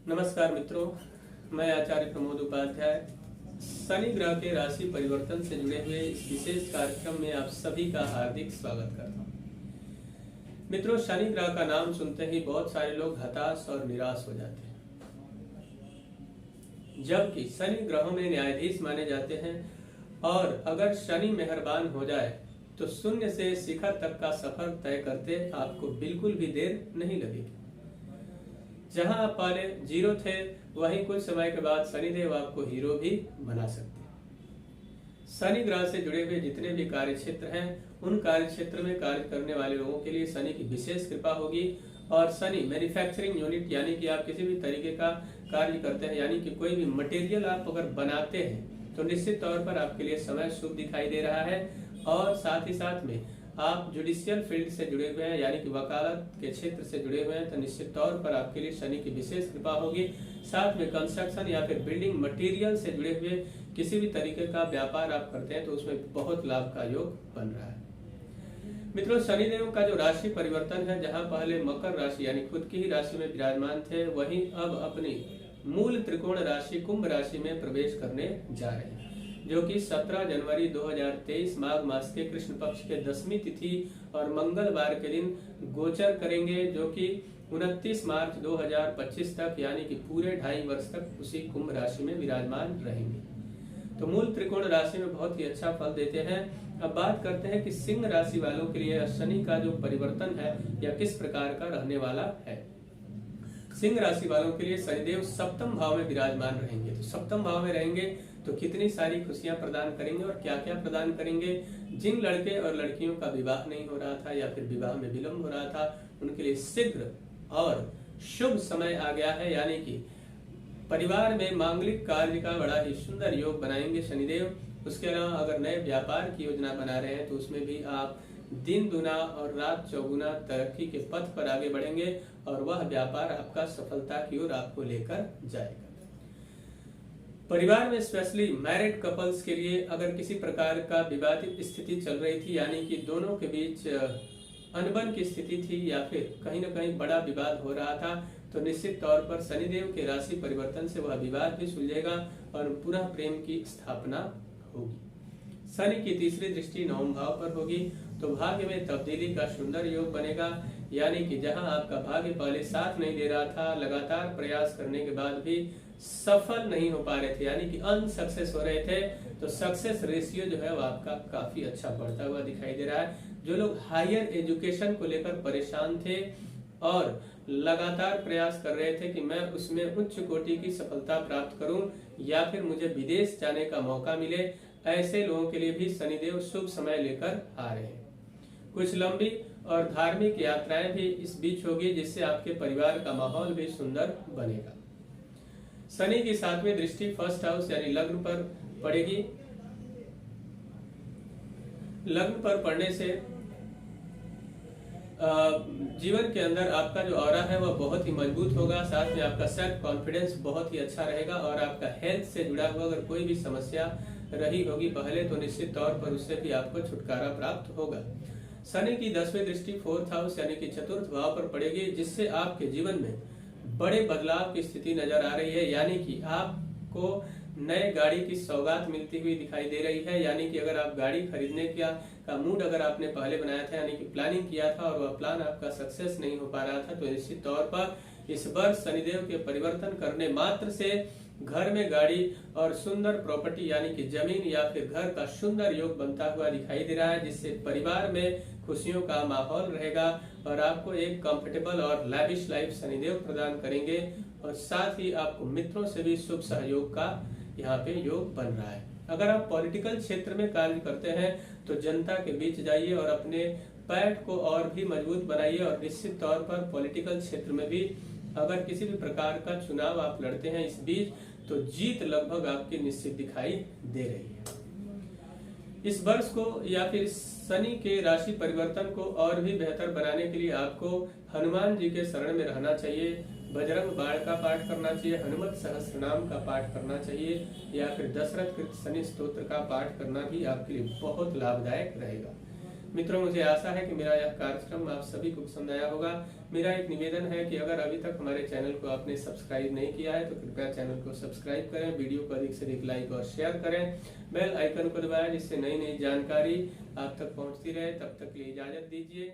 नमस्कार मित्रों, मैं आचार्य प्रमोद उपाध्याय शनि ग्रह के राशि परिवर्तन से जुड़े हुए इस विशेष कार्यक्रम में आप सभी का हार्दिक स्वागत करता हूं। मित्रों, शनि ग्रह का नाम सुनते ही बहुत सारे लोग हताश और निराश हो जाते हैं, जबकि शनि ग्रहों में न्यायाधीश माने जाते हैं और अगर शनि मेहरबान हो जाए तो शून्य से शिखर तक का सफर तय करते आपको बिल्कुल भी देर नहीं लगेगी। जहां आप पहले जीरो थे वहीं कुछ समय के बाद शनिदेव आपको हीरो भी बना सकते हैं। शनि ग्रह से जुड़े हुए जितने भी कार्य क्षेत्र हैं उन कार्य क्षेत्र में कार्य करने वाले लोगों के लिए शनि की विशेष कृपा होगी। और शनि मैन्युफैक्चरिंग यूनिट यानी कि आप किसी भी तरीके का कार्य करते हैं, यानी कि कोई भी मटेरियल आप अगर बनाते हैं तो निश्चित तौर पर आपके लिए समय शुभ दिखाई दे रहा है। और साथ ही साथ में आप जुडिशियल फील्ड से जुड़े हुए हैं, यानी कि वकालत के क्षेत्र से जुड़े हुए हैं, तो निश्चित तौर पर आपके लिए शनि की विशेष कृपा होगी। साथ में कंस्ट्रक्शन या फिर बिल्डिंग मटेरियल से जुड़े हुए किसी भी तरीके का व्यापार आप करते हैं तो उसमें बहुत लाभ का योग बन रहा है। मित्रों, शनिदेव का जो राशि परिवर्तन है, जहां पहले मकर राशि यानी खुद की ही राशि में विराजमान थे, वहीं अब अपनी मूल त्रिकोण राशि कुंभ राशि में प्रवेश करने जा रहे हैं, जो कि 17 जनवरी 2023 माघ मास के कृष्ण पक्ष के 10वीं तिथि और मंगलवार के दिन गोचर करेंगे, जो कि 29 मार्च 2025 तक यानी कि पूरे 2.5 वर्ष तक उसी कुंभ राशि में विराजमान रहेंगे। तो मूल त्रिकोण राशि में बहुत ही अच्छा फल देते हैं। अब बात करते हैं कि सिंह राशि वालों के लिए शनि का जो परिवर्तन है या किस प्रकार का रहने वाला है। सिंह राशि वालों के लिए शनिदेव सप्तम भाव में विराजमान रहेंगे। तो सप्तम भाव में रहेंगे तो कितनी सारी खुशियां प्रदान करेंगे और क्या क्या प्रदान करेंगे। जिन लड़के और लड़कियों का विवाह नहीं हो रहा था या फिर विवाह में विलंब हो रहा था, उनके लिए शीघ्र और शुभ समय आ गया है, यानी कि परिवार में मांगलिक कार्य का बड़ा ही सुंदर योग बनाएंगे शनिदेव। उसके अलावा अगर नए व्यापार की योजना बना रहे हैं तो उसमें भी आप दिन दुना और रात चौगुना तरक्की के पथ पर आगे बढ़ेंगे और वह व्यापार आपका सफलता की ओर आपको लेकर जाएगा। परिवार में स्पेशली मैरिड कपल्स के लिए अगर किसी प्रकार का विवादित स्थिति चल रही थी, यानी कि दोनों के बीच अनबन की स्थिति थी या फिर कहीं न कहीं बड़ा विवाद हो रहा था, तो निश्चित तौर पर शनिदेव के राशि परिवर्तन से वह विवाद भी सुलझेगा और पुनः प्रेम की स्थापना होगी। शनि की तीसरी दृष्टि 9वें भाव पर होगी तो भाग्य में तब्दीली का सुंदर योग बनेगा, यानी कि जहां आपका भाग्य पहले साथ नहीं दे रहा था, लगातार प्रयास करने के बाद भी सफल नहीं हो पा रहे थे, यानी कि अनसक्सेस हो रहे थे, तो सक्सेस रेशियो जो है वो आपका काफी अच्छा बढ़ता हुआ दिखाई दे रहा है। जो लोग हायर एजुकेशन को लेकर परेशान थे और लगातार प्रयास कर रहे थे कि मैं उसमें उच्च कोटि की सफलता प्राप्त करूं या फिर मुझे विदेश जाने का मौका मिले, ऐसे लोगों के लिए भी शनिदेव शुभ समय लेकर आ रहे हैं। कुछ लंबी और धार्मिक यात्राएं भी इस बीच होगी, जिससे आपके परिवार का माहौल भी सुंदर बनेगा। शनि की 7वीं दृष्टि फर्स्ट हाउस यानी लग्न पर पड़ेगी। लग्न पर पड़ने से जीवन के अंदर आपका जो ऑरा है वह बहुत ही मजबूत होगा। साथ में आपका सेल्फ कॉन्फिडेंस बहुत ही अच्छा रहेगा और आपका हेल्थ से जुड़ा हुआ अगर कोई भी समस्या रही होगी पहले, तो निश्चित तौर पर उससे भी आपको छुटकारा प्राप्त होगा। शनि की 10वीं दृष्टि फोर्थ हाउस यानी कि चतुर्थ भाव पर पड़ेगी, जिससे आपके जीवन में बड़े बदलाव की स्थिति नजर आ रही है, यानी कि आपको नए गाड़ी की सौगात मिलती हुई दिखाई दे रही है। यानी कि अगर आप गाड़ी खरीदने का मूड अगर आपने पहले बनाया था, यानी कि प्लानिंग किया था और वह प्लान आपका सक्सेस नहीं हो पा रहा था, तो निश्चित तौर पर इस वर्ष शनिदेव के परिवर्तन करने मात्र से घर में गाड़ी और सुंदर प्रॉपर्टी यानी कि जमीन या फिर घर का सुंदर योग बनता हुआ दिखाई दे रहा है, जिससे परिवार में खुशियों का माहौल रहेगा और आपको एक कंफर्टेबल और लैविश लाइफ शनिदेव प्रदान करेंगे। और साथ ही आपको मित्रों से भी शुभ सहयोग का यहाँ पे योग बन रहा है। अगर आप पॉलिटिकल क्षेत्र में कार्य करते हैं तो जनता के बीच जाइए और अपने पैठ को और भी मजबूत बनाइए और निश्चित तौर पर पॉलिटिकल क्षेत्र में भी अगर किसी भी प्रकार का चुनाव आप लड़ते हैं इस बीच, तो जीत लगभग आपकी निश्चित दिखाई दे रही है। इस वर्ष को या फिर शनि के राशि परिवर्तन को और भी बेहतर बनाने के लिए आपको हनुमान जी के शरण में रहना चाहिए, बजरंग बाण का पाठ करना चाहिए, हनुमत सहस्त्रनाम का पाठ करना चाहिए या फिर दशरथ कृत शनि स्तोत्र का पाठ करना भी आपके लिए बहुत लाभदायक रहेगा। मित्रों, मुझे आशा है कि मेरा यह कार्यक्रम आप सभी को पसंद आया होगा। मेरा एक निवेदन है कि अगर अभी तक हमारे चैनल को आपने सब्सक्राइब नहीं किया है तो कृपया चैनल को सब्सक्राइब करें, वीडियो को अधिक से अधिक लाइक और शेयर करें, बेल आइकन को दबाएं जिससे नई नई जानकारी आप तक पहुंचती रहे। तब तक के लिए इजाजत दीजिए।